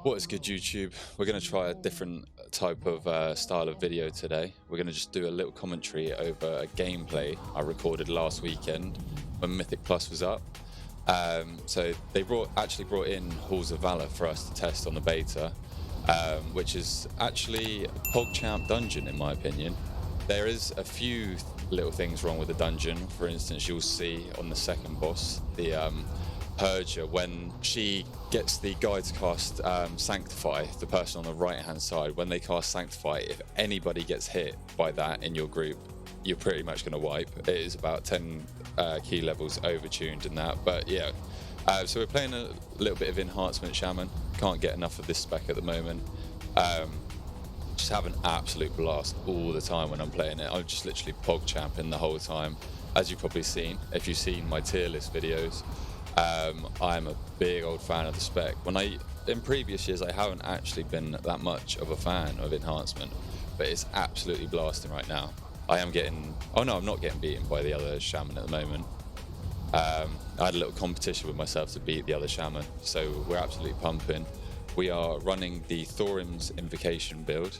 What is good, YouTube? We're going to try a different type of style of video today. We're going to just do a little commentary over a gameplay I recorded last weekend when Mythic Plus was up. So they actually brought in Halls of Valor for us to test on the beta, which is actually a PogChamp dungeon in my opinion. There is a few little things wrong with the dungeon. For instance, you'll see on the second boss, the Purger, when she gets the guy to cast Sanctify, the person on the right hand side, when they cast Sanctify, if anybody gets hit by that in your group, you're pretty much going to wipe. It is about 10 key levels overtuned in that, but yeah. So we're playing a little bit of Enhancement Shaman. Can't get enough of this spec at the moment. Just have an absolute blast all the time when I'm playing it. I'm just literally PogChamping the whole time, as you've probably seen if you've seen my tier list videos. I'm a big old fan of the spec. In previous years I haven't actually been that much of a fan of Enhancement, but it's absolutely blasting right now. I'm not getting beaten by the other Shaman at the moment. I had a little competition with myself to beat the other Shaman, so we're absolutely pumping. We are running the Thorim's Invocation build,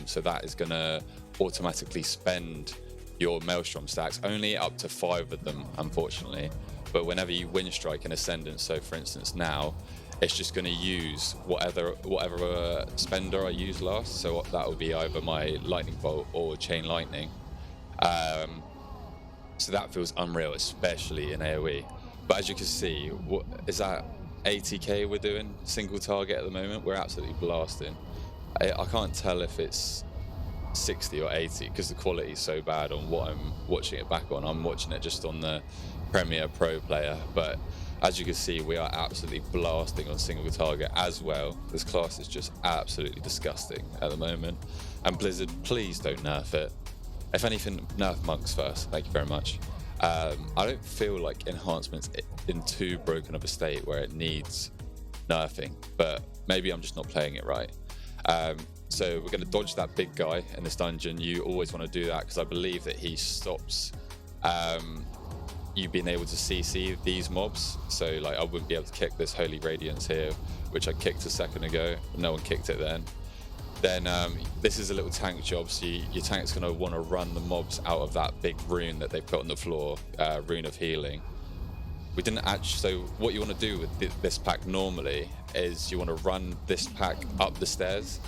so that is going to automatically spend your Maelstrom stacks, only up to 5 of them unfortunately, but whenever you Wind Strike an Ascendant, so for instance now, it's just going to use whatever spender I used last, so that will be either my Lightning Bolt or Chain Lightning. So that feels unreal, especially in AoE. But as you can see, what is that 80k we're doing single target at the moment? We're absolutely blasting. I can't tell if it's 60 or 80 because the quality is so bad on what I'm watching it back on. I'm watching it just on the Premier Pro player, but as you can see, we are absolutely blasting on single target as well. This class is just absolutely disgusting at the moment, and Blizzard, please don't nerf it. If anything, nerf monks first, thank you very much. I don't feel like Enhancement's in too broken of a state where it needs nerfing, but maybe I'm just not playing it right. So we're going to dodge that big guy in this dungeon. You always want to do that because I believe that he stops you being able to CC these mobs. So like I wouldn't be able to kick this Holy Radiance here, which I kicked a second ago, but no one kicked it then. Then this is a little tank job, so your tank's going to want to run the mobs out of that big rune that they've put on the floor, Rune of Healing. We didn't actually, so what you want to do with this pack normally is you want to run this pack up the stairs,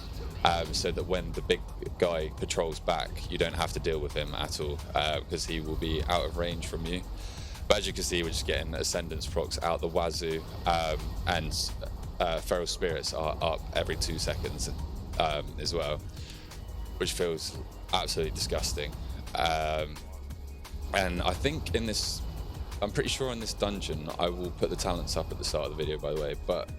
so that when the big guy patrols back, you don't have to deal with him at all, because he will be out of range from you. But as you can see, we're just getting Ascendance procs out the wazoo, and Feral Spirits are up every 2 seconds as well, which feels absolutely disgusting. And I think I'm pretty sure in this dungeon, I will put the talents up at the start of the video by the way, but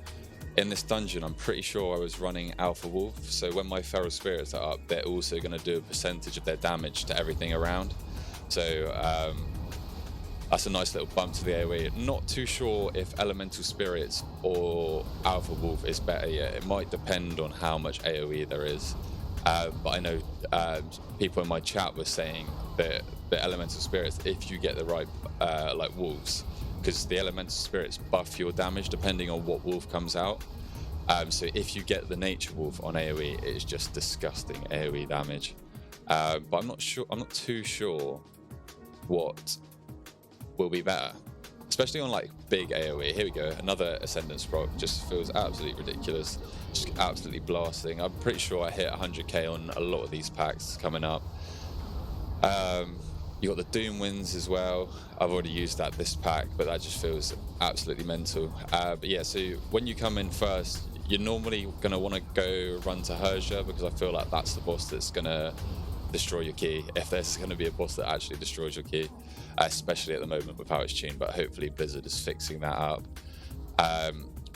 in this dungeon I'm pretty sure I was running Alpha Wolf, so when my Feral Spirits are up, they're also going to do a percentage of their damage to everything around. So that's a nice little bump to the AoE. Not too sure if Elemental Spirits or Alpha Wolf is better yet. It might depend on how much AoE there is. But I know people in my chat were saying that the Elemental Spirits, if you get the right like wolves, because the Elemental Spirits buff your damage depending on what wolf comes out. So if you get the Nature Wolf on AoE, it is just disgusting AoE damage. But I'm not too sure what will be better, especially on like big AoE. Here we go, another Ascendance proc, just feels absolutely ridiculous, just absolutely blasting. I'm pretty sure I hit 100k on a lot of these packs coming up. You got the Doom Winds as well. I've already used this pack, but that just feels absolutely mental. But yeah, so when you come in first, you're normally going to want to go run to Herja, because I feel like that's the boss that's going to destroy your key, if there's going to be a boss that actually destroys your key, especially at the moment with how it's tuned, but hopefully Blizzard is fixing that up.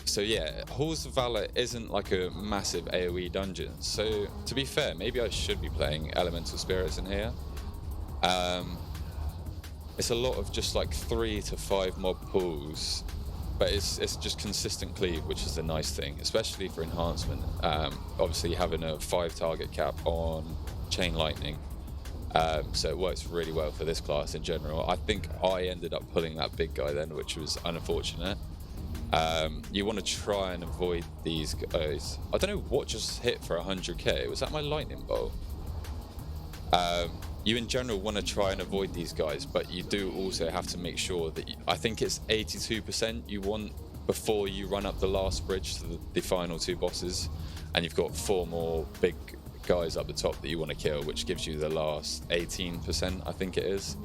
So yeah, Halls of Valor isn't like a massive AoE dungeon, so to be fair, maybe I should be playing Elemental Spirits in here. It's a lot of just like 3 to 5 mob pulls, but it's just consistent cleave, which is the nice thing, especially for Enhancement. Obviously having a 5 target cap on Chain Lightning, so it works really well for this class in general. I think I ended up pulling that big guy then, which was unfortunate. You want to try and avoid these guys. I don't know what just hit for 100k. Was that my lightning bolt? You in general want to try and avoid these guys, but you do also have to make sure that I think it's 82% you want before you run up the last bridge to the final 2 bosses, and you've got 4 more big guys up the top that you want to kill, which gives you the last 18%, I think it is.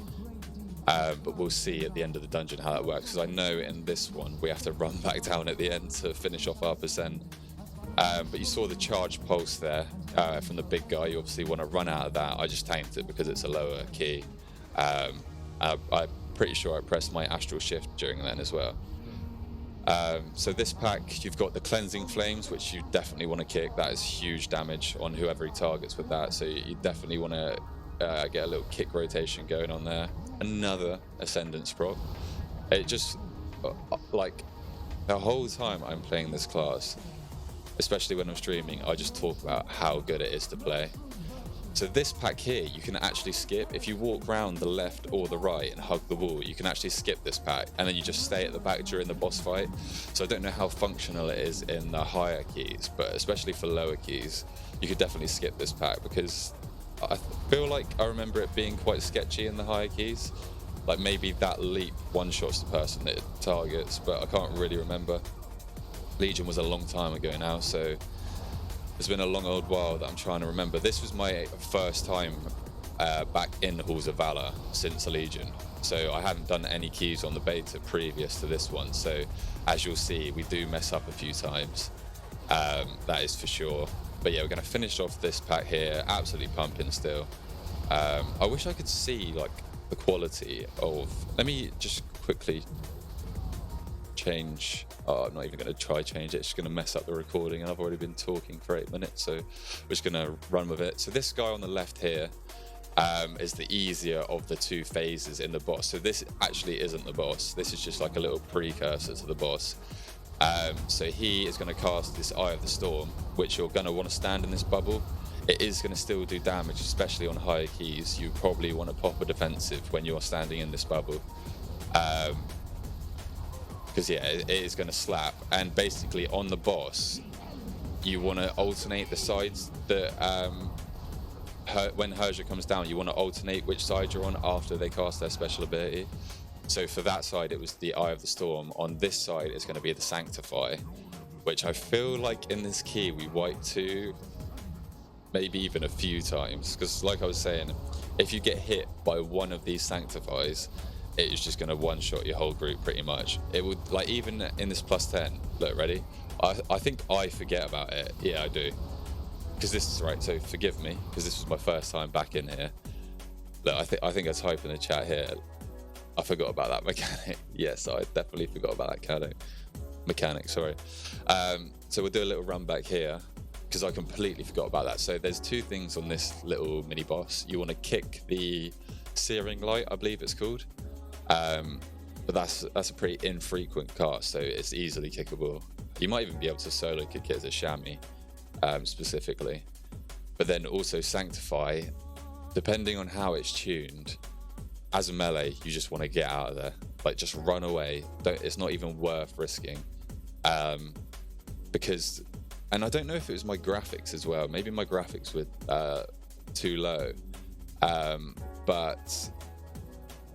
But we'll see at the end of the dungeon how that works, because I know in this one we have to run back down at the end to finish off our percent. But you saw the charge pulse there from the big guy. You obviously want to run out of that. I just tanked it because it's a lower key. I'm pretty sure I pressed my astral shift during then as well. So this pack, you've got the cleansing flames, which you definitely want to kick. That is huge damage on whoever he targets with that, so you definitely want to get a little kick rotation going on there. Another ascendance proc. It just like the whole time I'm playing this class, especially when I'm streaming, I just talk about how good it is to play. So this pack here, you can actually skip. If you walk around the left or the right and hug the wall, you can actually skip this pack, and then you just stay at the back during the boss fight. So I don't know how functional it is in the higher keys, but especially for lower keys, you could definitely skip this pack, because I feel like I remember it being quite sketchy in the higher keys. Like maybe that leap one-shots the person that it targets, but I can't really remember. Legion was a long time ago now, so it's been a long old while that I'm trying to remember. This was my first time back in Halls of Valor since Legion, so I hadn't done any keys on the beta previous to this one, so as you'll see, we do mess up a few times, that is for sure. But yeah, we're going to finish off this pack here, absolutely pumping still. I wish I could see like the quality of, let me just quickly change. I'm not even going to try change it. It's just going to mess up the recording, and I've already been talking for 8 minutes, so we're just going to run with it. So this guy on the left here is the easier of the 2 phases in the boss. So this actually isn't the boss. This is just like a little precursor to the boss. So he is going to cast this Eye of the Storm, which you're going to want to stand in this bubble. It is going to still do damage, especially on higher keys. You probably want to pop a defensive when you're standing in this bubble. Because yeah, it is going to slap, and basically on the boss you want to alternate the sides that when Herja comes down, you want to alternate which side you're on after they cast their special ability. So for that side it was the Eye of the Storm. On this side it's going to be the Sanctify, which I feel like in this key we wipe to maybe even a few times, because like I was saying, if you get hit by one of these Sanctifies, it is just going to one-shot your whole group pretty much. It would, like, even in this +10, look, ready? I think I forget about it. Yeah, I do. Because this is right, so forgive me, because this was my first time back in here. Look, I think I type in the chat here, I forgot about that mechanic. Yes, I definitely forgot about that mechanic, sorry. So we'll do a little run back here, because I completely forgot about that. So there's 2 things on this little mini-boss. You want to kick the Searing Light, I believe it's called. But that's a pretty infrequent cast, so it's easily kickable. You might even be able to solo kick it as a chamois, specifically. But then also Sanctify, depending on how it's tuned, as a melee, you just want to get out of there. Like, just run away. It's not even worth risking. Because, and I don't know if it was my graphics as well. Maybe my graphics were too low. But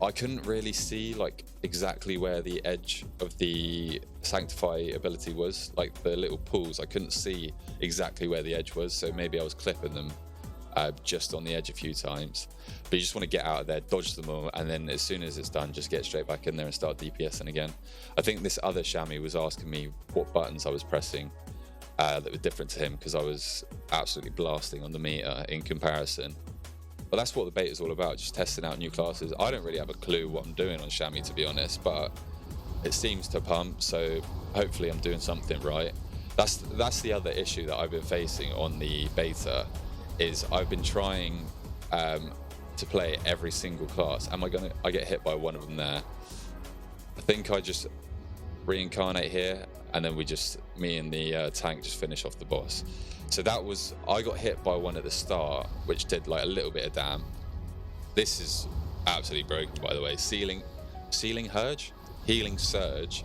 I couldn't really see like exactly where the edge of the Sanctify ability was, like the little pools. I couldn't see exactly where the edge was, so maybe I was clipping them just on the edge a few times. But you just want to get out of there, dodge them all, and then as soon as it's done, just get straight back in there and start DPSing again. I think this other chamois was asking me what buttons I was pressing that were different to him, because I was absolutely blasting on the meter in comparison. But that's what the beta is all about, just testing out new classes. I don't really have a clue what I'm doing on chamois, to be honest, but it seems to pump, so hopefully I'm doing something right. That's the other issue that I've been facing on the beta, is I've been trying to play every single class. I get hit by one of them there. I think I just reincarnate here, and then me and the tank just finish off the boss. So I got hit by one at the start, which did like a little bit of damn. This is absolutely broken, by the way. Sealing Surge, Healing Surge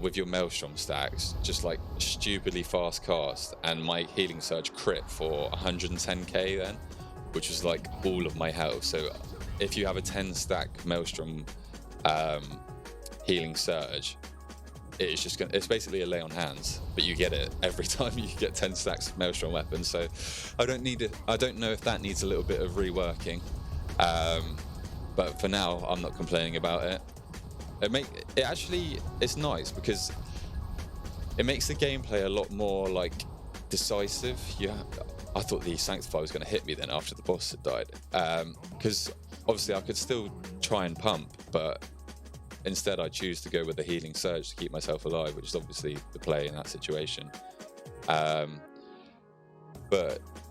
with your Maelstrom stacks, just like stupidly fast cast, and my healing surge crit for 110k then, which was like all of my health. So if you have a 10 stack Maelstrom healing surge, it's basically a lay on hands, but you get it every time you get 10 stacks of Maelstrom weapons. So I don't know if that needs a little bit of reworking, but for now I'm not complaining about it. It's nice because it makes the gameplay a lot more like decisive. I thought the Sanctify was going to hit me then after the boss had died, because obviously I could still try and pump, but instead I choose to go with the healing surge to keep myself alive, which is obviously the play in that situation. But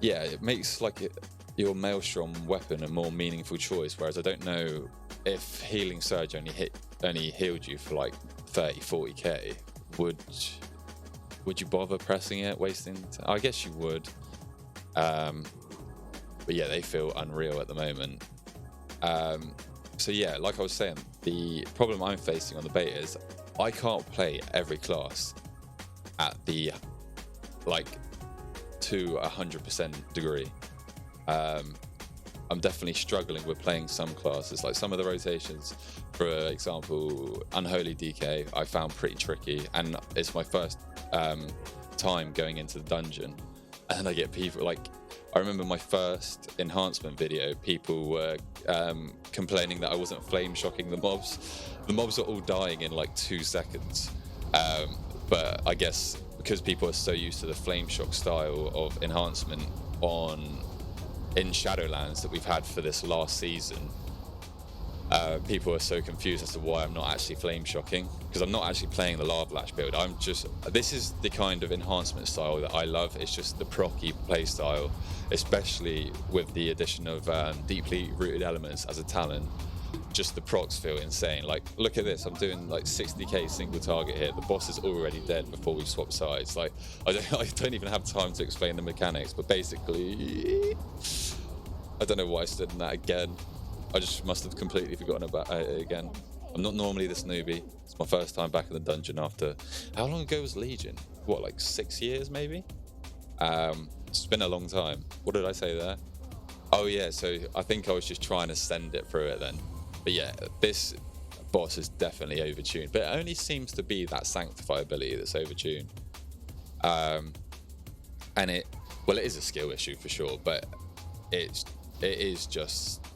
yeah, it makes your Maelstrom weapon a more meaningful choice, whereas I don't know if healing surge only healed you for like 30-40k, would you bother pressing it, wasting I guess you would, but yeah, they feel unreal at the moment. So yeah, like I was saying, the problem I'm facing on the beta is I can't play every class at the to 100% degree. I'm definitely struggling with playing some classes, like some of the rotations. For example, Unholy DK I found pretty tricky, and it's my first time going into the dungeon, and I get people I remember my first enhancement video, people were complaining that I wasn't flame shocking the mobs. The mobs are all dying in like 2 seconds, but I guess because people are so used to the flame shock style of enhancement in Shadowlands that we've had for this last season, people are so confused as to why I'm not actually flame shocking, because I'm not actually playing the Lava Lash build. This is the kind of enhancement style that I love. It's just the procky play style, especially with the addition of deeply rooted elements as a talent. Just the procs feel insane. Like, look at this, I'm doing like 60k single target hit. The boss is already dead before we swap sides. Like, I don't even have time to explain the mechanics, but basically, I don't know why I stood in that again. I just must have completely forgotten about it again. I'm not normally this newbie. It's my first time back in the dungeon after... How long ago was Legion? What, like 6 years maybe? It's been a long time. What did I say there? Oh yeah, so I think I was just trying to send it through it then. But yeah, this boss is definitely overtuned. But it only seems to be that Sanctify ability that's overtuned. And it is a skill issue for sure, but it is just...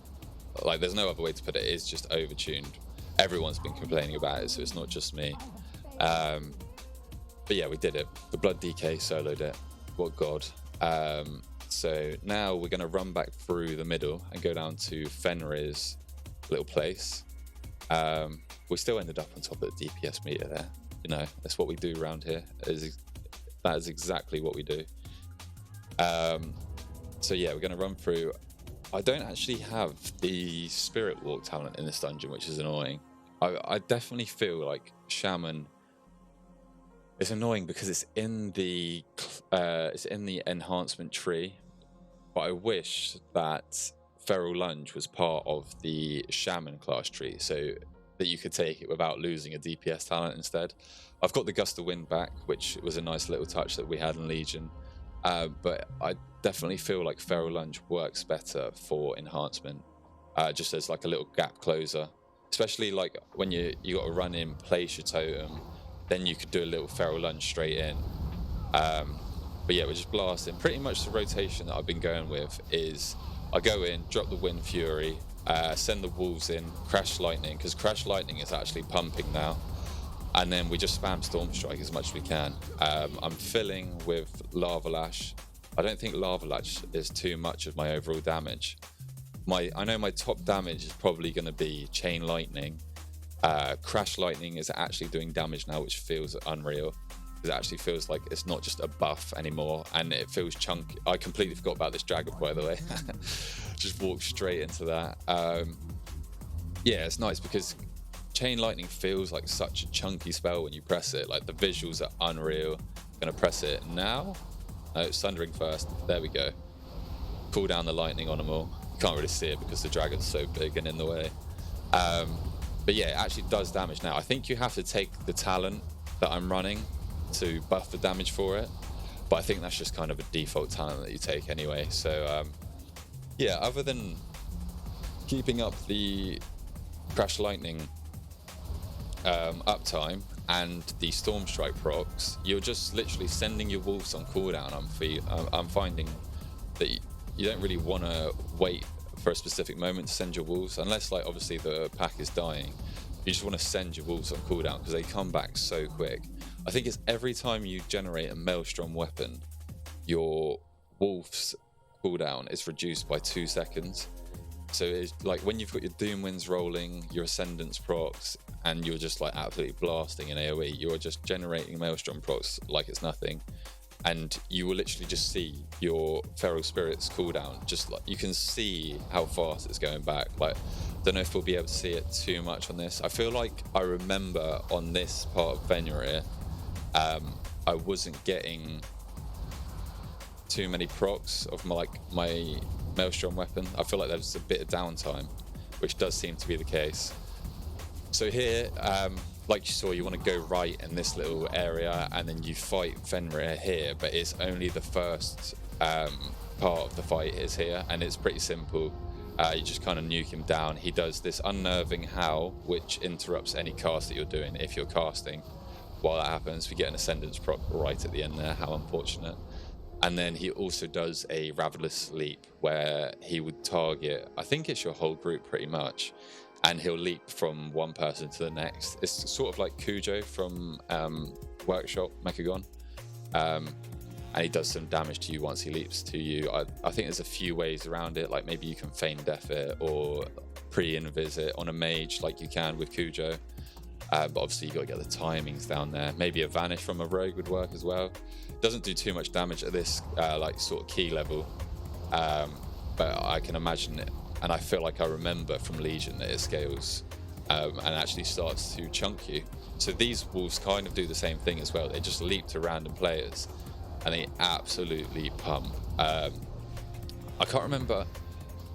Like, there's no other way to put it. It is just overtuned. Everyone's been complaining about it, so it's not just me. But yeah, we did it. The Blood DK soloed it. What god. So now we're going to run back through the middle and go down to Fenrir's little place. We still ended up on top of the DPS meter there. You know, that's what we do around here. That is exactly what we do. So yeah, we're going to run through. I don't actually have the Spirit Walk talent in this dungeon, which is annoying. I definitely feel like Shaman is annoying because it's in the enhancement tree, but I wish that Feral Lunge was part of the Shaman class tree, so that you could take it without losing a DPS talent instead. I've got the Gust of Wind back, which was a nice little touch that we had in Legion. But I definitely feel like Feral Lunge works better for enhancement, just as like a little gap closer, especially like when you got to run in, place your totem, then you could do a little Feral Lunge straight in. But yeah, we're just blasting. Pretty much the rotation that I've been going with is I go in, drop the Wind Fury, send the Wolves in, Crash Lightning, because Crash Lightning is actually pumping now. And then we just spam Storm Strike as much as we can. I'm filling with Lava Lash. I don't think Lava Lash is too much of my overall damage. I know my top damage is probably going to be Chain Lightning. Crash Lightning is actually doing damage now, which feels unreal. It actually feels like it's not just a buff anymore, and it feels chunky. I completely forgot about this dragon, by the way. Just walked straight into that. Yeah, it's nice because Chain Lightning feels like such a chunky spell when you press it. Like, the visuals are unreal. I'm gonna press it now. No, Sundering first. There we go. Cool down the lightning on them all. You can't really see it because the dragon's so big and in the way. But yeah, it actually does damage now. I think you have to take the talent that I'm running to buff the damage for it. But I think that's just kind of a default talent that you take anyway. So yeah, other than keeping up the Crash Lightning uptime and the Storm Strike procs, you're just literally sending your wolves on cooldown. I'm finding that you don't really want to wait for a specific moment to send your wolves, unless like obviously the pack is dying. You just want to send your wolves on cooldown because they come back so quick. I think it's every time you generate a Maelstrom weapon, your wolves cooldown is reduced by 2 seconds. So it's like when you've got your Doom Winds rolling, your Ascendance procs, and you're just like absolutely blasting in AoE, you're just generating Maelstrom procs like it's nothing. And you will literally just see your Feral Spirits cooldown. Just like you can see how fast it's going back. Like, don't know if we'll be able to see it too much on this. I feel like I remember on this part of Fenrir, I wasn't getting too many procs of my Maelstrom weapon. I feel like there was a bit of downtime, which does seem to be the case. So here, like you saw, you want to go right in this little area and then you fight Fenrir here, but it's only the first part of the fight is here, and it's pretty simple. You just kind of nuke him down. He does this unnerving howl, which interrupts any cast that you're doing if you're casting. While that happens, we get an Ascendance proc right at the end there. How unfortunate. And then he also does a Ravenous Leap where he would target, I think it's your whole group pretty much, and he'll leap from one person to the next. It's sort of like Cujo from Workshop Mechagon. And he does some damage to you once he leaps to you. I think there's a few ways around it, like maybe you can feign death it or pre-invis it on a mage like you can with Cujo. But obviously you got to get the timings down there. Maybe a vanish from a rogue would work as well. Doesn't do too much damage at this like sort of key level, but I can imagine it, and I feel like I remember from Legion that it scales and actually starts to chunk you. So these wolves kind of do the same thing as well. They just leap to random players and they absolutely pump. I can't remember.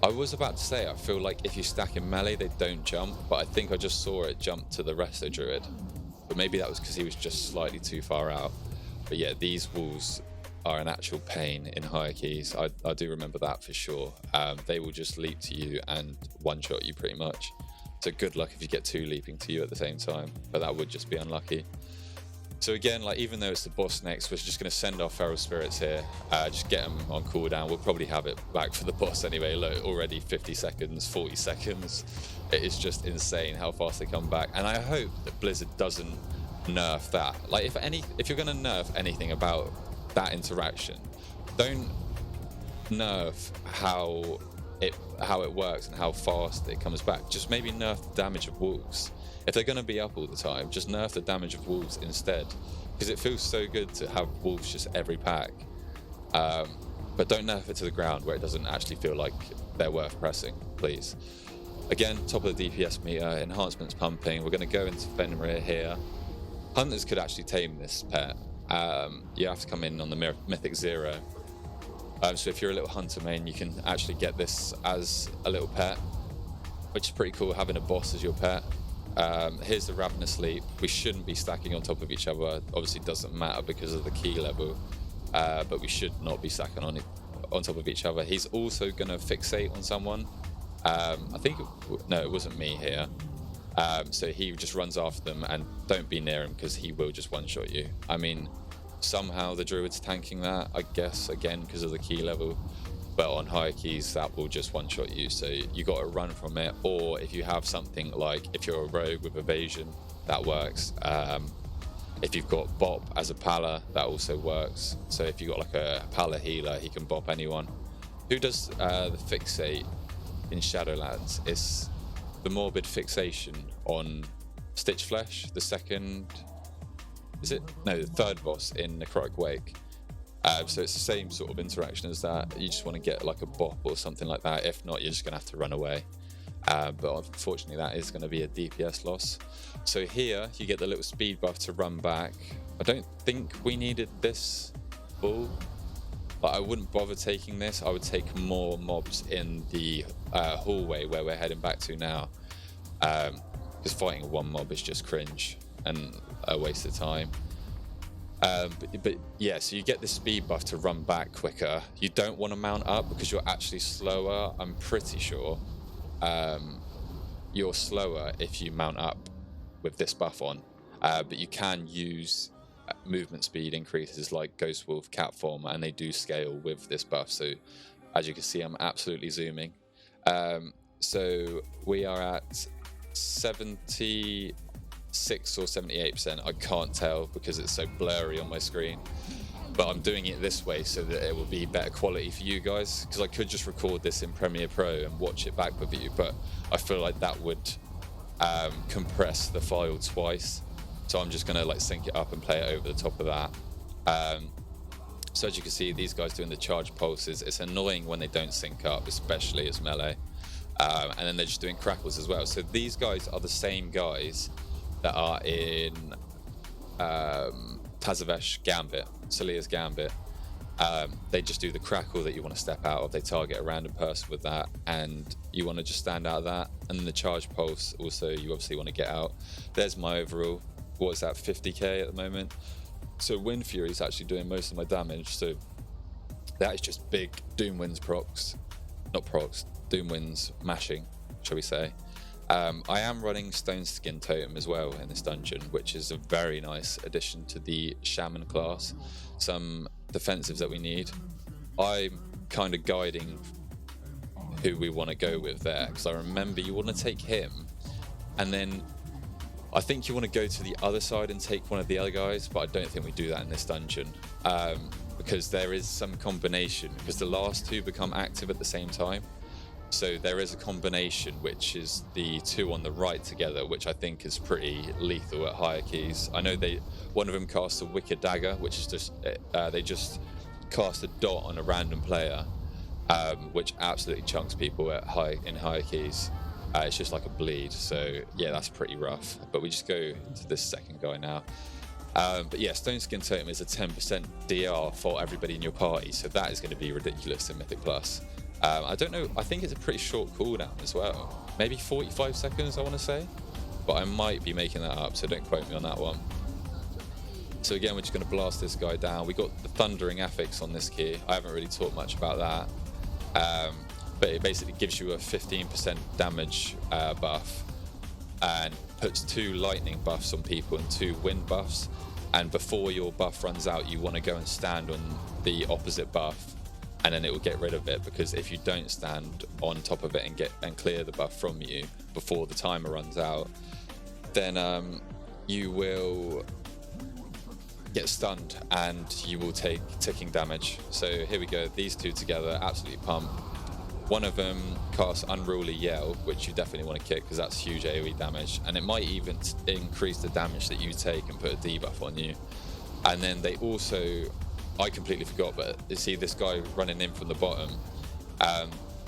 I was about to say, I feel like if you stack in melee, they don't jump, but I think I just saw it jump to the Resto Druid. But maybe that was because he was just slightly too far out. But yeah, these wolves are an actual pain in higher keys. I do remember that for sure. They will just leap to you and one-shot you pretty much. So good luck if you get two leaping to you at the same time, but that would just be unlucky. So again, like even though it's the boss next, we're just going to send our Feral Spirits here, just get them on cooldown. We'll probably have it back for the boss anyway. Look, already 50 seconds, 40 seconds. It is just insane how fast they come back. And I hope that Blizzard doesn't nerf that. Like if you're going to nerf anything about that interaction, don't nerf how it works and how fast it comes back. Just maybe nerf the damage of wolves. If they're going to be up all the time, just nerf the damage of wolves instead, because it feels so good to have wolves just every pack. But don't nerf it to the ground where it doesn't actually feel like they're worth pressing, please. Again, top of the DPS meter, enhancement's pumping. We're going to go into Fenrir here. Hunters could actually tame this pet. You have to come in on the Mythic 0. So if you're a little hunter main, you can actually get this as a little pet, which is pretty cool, having a boss as your pet. Here's the Ravenous Leap. We shouldn't be stacking on top of each other. Obviously it doesn't matter because of the key level, but we should not be stacking on top of each other. He's also going to fixate on someone. I think, no, it wasn't me here. So he just runs after them, and don't be near him because he will just one-shot you. I mean, somehow the Druid's tanking that, I guess, again, because of the key level. But on higher keys, that will just one-shot you, so you got to run from it. Or if you have something like, if you're a rogue with evasion, that works. If you've got bop as a pala, that also works. So if you've got like a pala healer, he can bop anyone. Who does the fixate in Shadowlands? It's the morbid fixation on Stitch Flesh, the second... Is it? No, the third boss in Necrotic Wake. So it's the same sort of interaction as that. You just want to get like a bop or something like that. If not, you're just going to have to run away. But unfortunately, that is going to be a DPS loss. So here, you get the little speed buff to run back. I don't think we needed this bull. But I wouldn't bother taking this. I would take more mobs in the hallway where we're heading back to now. Because fighting one mob is just cringe. and a waste of time. But yeah, so you get the speed buff to run back quicker. You don't want to mount up because you're actually slower. I'm pretty sure you're slower if you mount up with this buff on. But you can use movement speed increases like Ghost Wolf, Cat Form, and they do scale with this buff. So as you can see, I'm absolutely zooming. So we are at 76 or 78%. I can't tell because it's so blurry on my screen, but I'm doing it this way so that it will be better quality for you guys, because I could just record this in Premiere Pro and watch it back with you, but I feel like that would compress the file twice. So I'm just gonna like sync it up and play it over the top of that. So as you can see, these guys doing the charge pulses, it's annoying when they don't sync up, especially as melee. And then they're just doing crackles as well. So these guys are the same guys that are in Tazavesh Gambit, Salia's Gambit. They just do the crackle that you want to step out of. They target a random person with that, and you want to just stand out of that. And then the charge pulse, also, you obviously want to get out. There's my overall, what is that, 50k at the moment. So Wind Fury is actually doing most of my damage. So that is just big Doom Winds procs, not procs, Doom Winds mashing, shall we say. I am running Stone Skin Totem as well in this dungeon, which is a very nice addition to the Shaman class. Some defensives that we need. I'm kind of guiding who we want to go with there, because I remember you want to take him, and then I think you want to go to the other side and take one of the other guys, but I don't think we do that in this dungeon, because there is some combination, because the last two become active at the same time. So there is a combination, which is the two on the right together, which I think is pretty lethal at higher keys. I know one of them casts a Wicked Dagger, which is just they just cast a dot on a random player, which absolutely chunks people at in higher keys. It's just like a bleed. So yeah, that's pretty rough. But we just go to this second guy now. But yeah, Stone Skin Totem is a 10% DR for everybody in your party, so that is going to be ridiculous in Mythic Plus. I don't know, I think it's a pretty short cooldown as well. Maybe 45 seconds, I want to say. But I might be making that up, so don't quote me on that one. So again, we're just going to blast this guy down. We got the Thundering Affix on this key. I haven't really talked much about that. But it basically gives you a 15% damage buff and puts 2 lightning buffs on people and 2 wind buffs. And before your buff runs out, you want to go and stand on the opposite buff, and then it will get rid of it, because if you don't stand on top of it and clear the buff from you before the timer runs out, then you will get stunned and you will take ticking damage. So here we go, these two together, absolutely pump. One of them casts Unruly Yell, which you definitely want to kick because that's huge AoE damage, and it might even increase the damage that you take and put a debuff on you. And then they also, I completely forgot, but you see this guy running in from the bottom,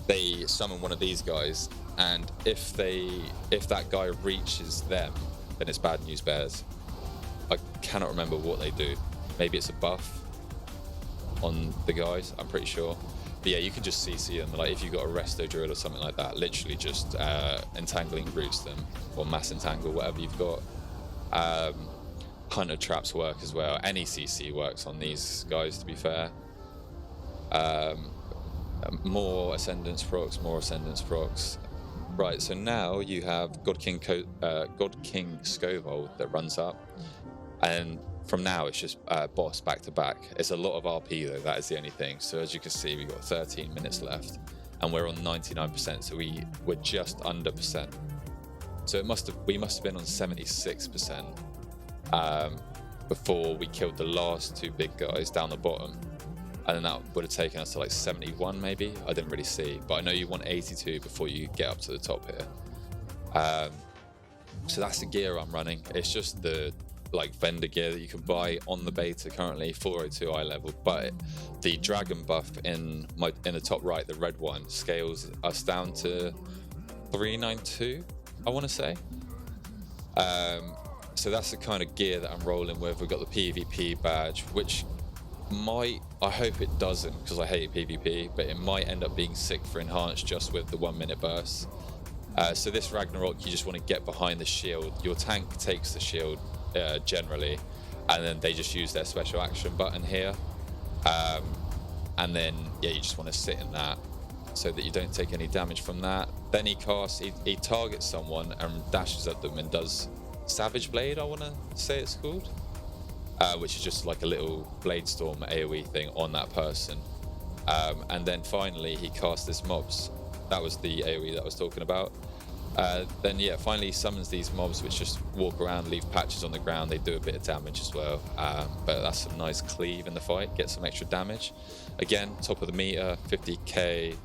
they summon one of these guys, and if that guy reaches them, then it's bad news bears. I cannot remember what they do. Maybe it's a buff on the guys, I'm pretty sure. But yeah, you can just CC them, like if you've got a Resto Drill or something like that, literally just entangling roots them, or mass entangle, whatever you've got. Hunter traps work as well. Any CC works on these guys, to be fair. More Ascendance procs. Right, so now you have God King Scovold that runs up, and from now it's just boss back to back. It's a lot of RP though, that is the only thing. So as you can see, we've got 13 minutes left and we're on 99%, so we're just under percent. So we must have been on 76% before we killed the last 2 big guys down the bottom, and then that would have taken us to like 71 maybe. I didn't really see, but I know you want 82 before you get up to the top here. So that's the gear I'm running. It's just the like vendor gear that you can buy on the beta currently, 402 eye level, but the dragon buff in the top right, the red one, scales us down to 392, I want to say. So that's the kind of gear that I'm rolling with. We've got the PvP badge, which I hope it doesn't, because I hate PvP, but it might end up being sick for enhanced just with the 1 minute burst. So this Ragnarok, you just want to get behind the shield. Your tank takes the shield generally, and then they just use their special action button here, and then yeah, you just want to sit in that so that you don't take any damage from that. Then he targets someone and dashes at them and does Savage Blade, I want to say it's called, which is just like a little blade storm AoE thing on that person. And then finally he casts this mobs. That was the AoE that I was talking about. Then yeah, finally he summons these mobs which just walk around, leave patches on the ground. They do a bit of damage as well, but that's some nice cleave in the fight, get some extra damage. Again, top of the meter, 50k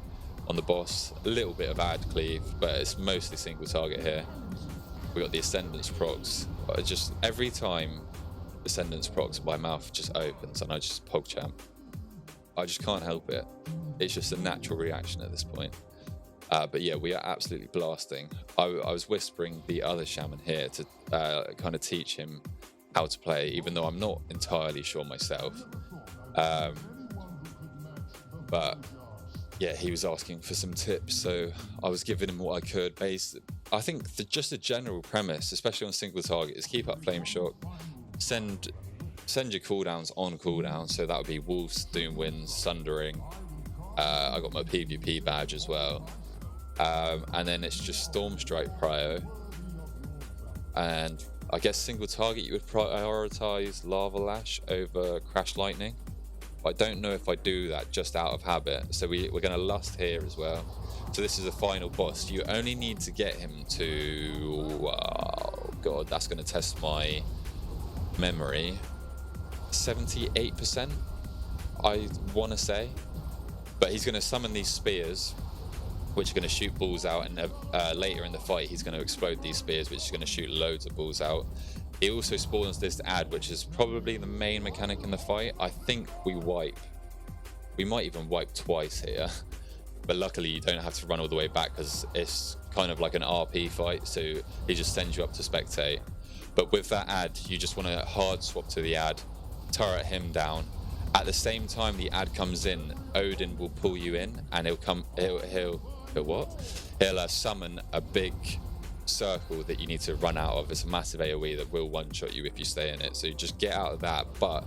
on the boss, a little bit of add cleave, but it's mostly single target here. We got the Ascendance procs, but just every time Ascendance procs, my mouth just opens and I just PogChamp. I just can't help it. It's just a natural reaction at this point. But yeah, we are absolutely blasting. I was whispering the other shaman here to kind of teach him how to play, even though I'm not entirely sure myself. But yeah, he was asking for some tips, so I was giving him what I could. I think just the general premise, especially on single target, is keep up Flame Shock, send your cooldowns on cooldown, so that would be Wolves, Doom Winds, Sundering. I got my PvP badge as well. And then it's just Storm Strike prio. And I guess single target you would prioritize Lava Lash over Crash Lightning. I don't know if I do that just out of habit. So we're going to Lust here as well. So this is a final boss. You only need to get him to, oh god, that's going to test my memory. 78%, I want to say. But he's going to summon these spears, which are going to shoot balls out, and later in the fight he's going to explode these spears, which is going to shoot loads of balls out. He also spawns this add, which is probably the main mechanic in the fight. I think we might even wipe twice here, but luckily you don't have to run all the way back because it's kind of like an RP fight, so he just sends you up to spectate. But with that add, you just want to hard swap to the add, turret him down. At the same time the add comes in, Odin will pull you in, and he'll summon a big circle that you need to run out of. It's a massive AoE that will one-shot you if you stay in it, so you just get out of that. But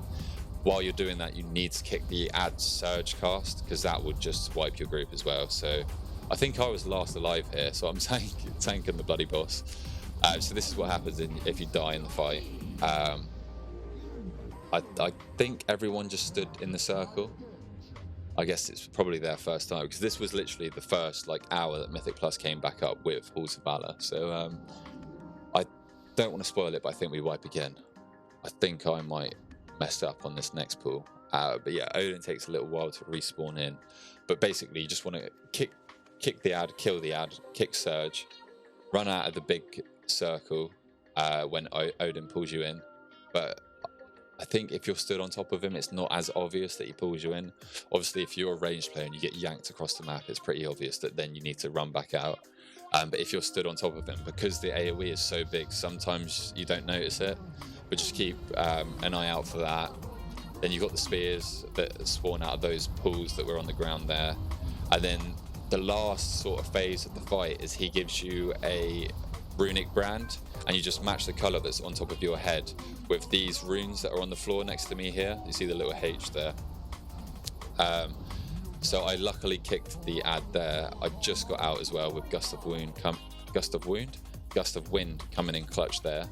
while you're doing that, you need to kick the add surge cast, because that would just wipe your group as well. So I think I was last alive here, so I'm tanking the bloody boss. So this is what happens if you die in the fight. I think everyone just stood in the circle. I guess it's probably their first time, because this was literally the first hour that Mythic Plus came back up with Halls of Valor. So I don't want to spoil it, but I think we wipe again. I think I might mess up on this next pool. But yeah, Odin takes a little while to respawn in. But basically, you just want to kick the add, kill the add, kick surge, run out of the big circle when Odin pulls you in. But I think if you're stood on top of him, it's not as obvious that he pulls you in. Obviously, if you're a ranged player and you get yanked across the map, it's pretty obvious that then you need to run back out. But if you're stood on top of him, because the AoE is so big, sometimes you don't notice it. But just keep an eye out for that. Then you've got the spears that spawn out of those pools that were on the ground there. And then the last sort of phase of the fight is he gives you a runic brand, and you just match the color that's on top of your head with these runes that are on the floor next to me here. You see the little H there. So I luckily kicked the add there. I just got out as well with Gust of Wind coming in clutch there.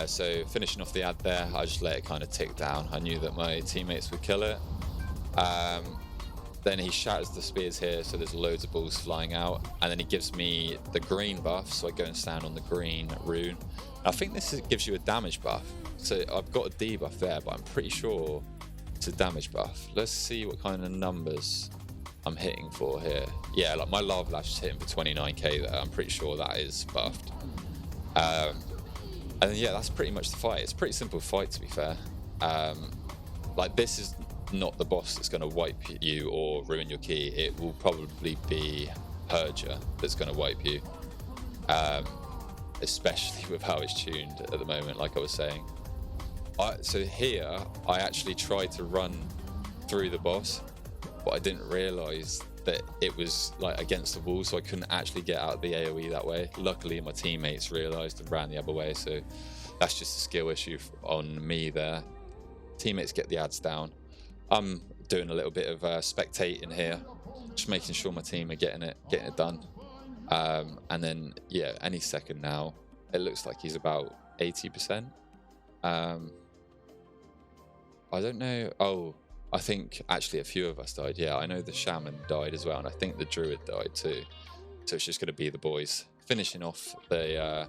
So finishing off the add there, I just let it kind of tick down. I knew that my teammates would kill it. Then he shatters the spears here, so there's loads of balls flying out. And then he gives me the green buff, so I go and stand on the green rune. I think this gives you a damage buff. So I've got a debuff there, but I'm pretty sure it's a damage buff. Let's see what kind of numbers I'm hitting for here. Yeah, my Lava Lash is hitting for 29k there. I'm pretty sure that is buffed. And then, yeah, that's pretty much the fight. It's a pretty simple fight, to be fair. This is not the boss that's going to wipe you or ruin your key. It will probably be Purger that's going to wipe you, especially with how it's tuned at the moment, like I was saying. So here I actually tried to run through the boss, but I didn't realize that it was against the wall, so I couldn't actually get out of the AoE that way. Luckily my teammates realized and ran the other way, so that's just a skill issue on me there. Teammates get the ads down. I'm doing a little bit of spectating here, just making sure my team are getting it done. And then yeah, any second now, it looks like he's about 80%. I don't know. Oh, I think actually a few of us died. Yeah, I know the Shaman died as well, and I think the Druid died too. So it's just going to be the boys finishing off the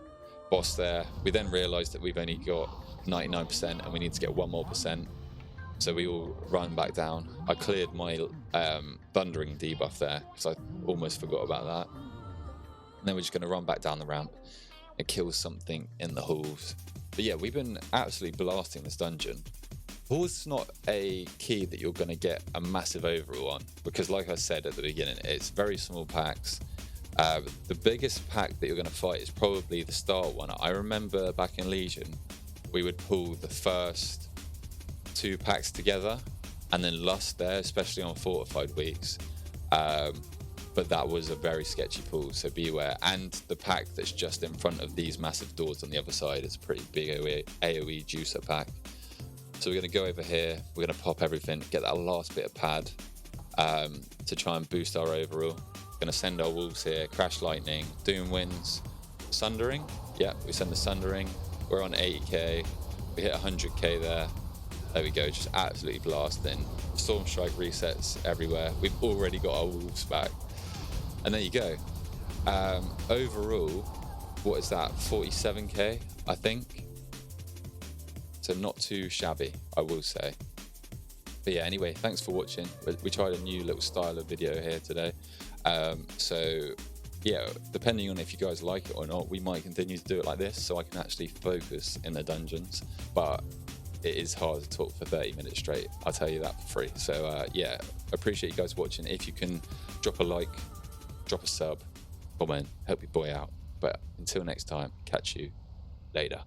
boss there. We then realised that we've only got 99% and we need to get 1 more percent. So we all run back down. I cleared my thundering debuff there because I almost forgot about that. And then we're just going to run back down the ramp and kill something in the halls. But yeah, we've been absolutely blasting this dungeon. Halls not a key that you're going to get a massive overall on, because like I said at the beginning, it's very small packs. The biggest pack that you're going to fight is probably the start one. I remember back in Legion, we would pull the first 2 packs together and then Lust there, especially on fortified weeks. But that was a very sketchy pull, so beware. And the pack that's just in front of these massive doors on the other side is a pretty big AoE juicer pack. So we're going to go over here, we're going to pop everything, get that last bit of pad to try and boost our overall. Going to send our wolves here, Crash Lightning, Doom Winds, Sundering. Yeah, we send the Sundering. We're on 80k. We hit 100k there. There we go, just absolutely blasting. Storm Strike resets everywhere. We've already got our wolves back. And there you go. Overall, what is that? 47k, I think. So not too shabby, I will say. But yeah, anyway, thanks for watching. We tried a new little style of video here today. So yeah, depending on if you guys like it or not, we might continue to do it like this so I can actually focus in the dungeons. But it is hard to talk for 30 minutes straight, I'll tell you that for free. So yeah, appreciate you guys watching. If you can drop a like, drop a sub, comment, help your boy out. But until next time, catch you later.